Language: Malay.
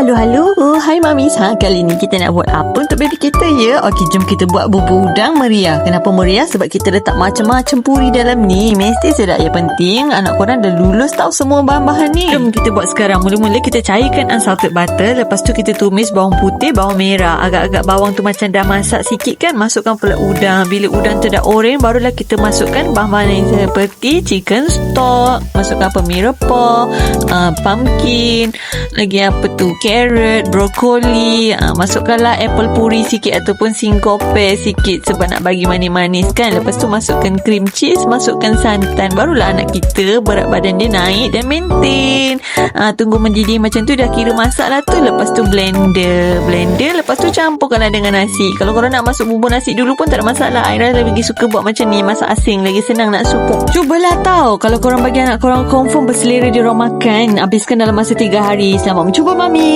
Halo, hai Mamis. Kali ni kita nak buat apa untuk baby kita ya? Okey, jom kita buat bubur udang meriah. Kenapa meriah? Sebab kita letak macam-macam puri dalam ni. Mesti sedap. Yang penting, anak korang dah lulus tahu semua bahan-bahan ni. Jom kita buat sekarang. Mula-mula kita cairkan unsalted butter. Lepas tu kita tumis bawang putih, bawang merah. Agak-agak bawang tu macam dah masak sikit kan. Masukkan pula udang. Bila udang tu dah oranye, barulah kita masukkan bahan-bahan yang seperti chicken stock. Masukkan apa? Mirepoix, pumpkin. Lagi apa tu? Carrot, brokoli. Masukkanlah apple puri sikit ataupun singkope sikit sebab nak bagi manis-manis kan. Lepas tu masukkan cream cheese, masukkan santan. Barulah anak kita berat badan dia naik dan maintain. Tunggu mendidih macam tu, dah kira masak lah tu. Lepas tu blender. Lepas tu campurkanlah dengan nasi. Kalau korang nak masuk bubur nasi dulu pun tak ada masalah. Aira lagi suka buat macam ni. Masak asing lagi senang nak supuk. Cubalah tahu. Kalau korang bagi anak korang confirm berselera dia orang makan. Habiskan dalam masa 3 hari. Selamat mencuba Mami.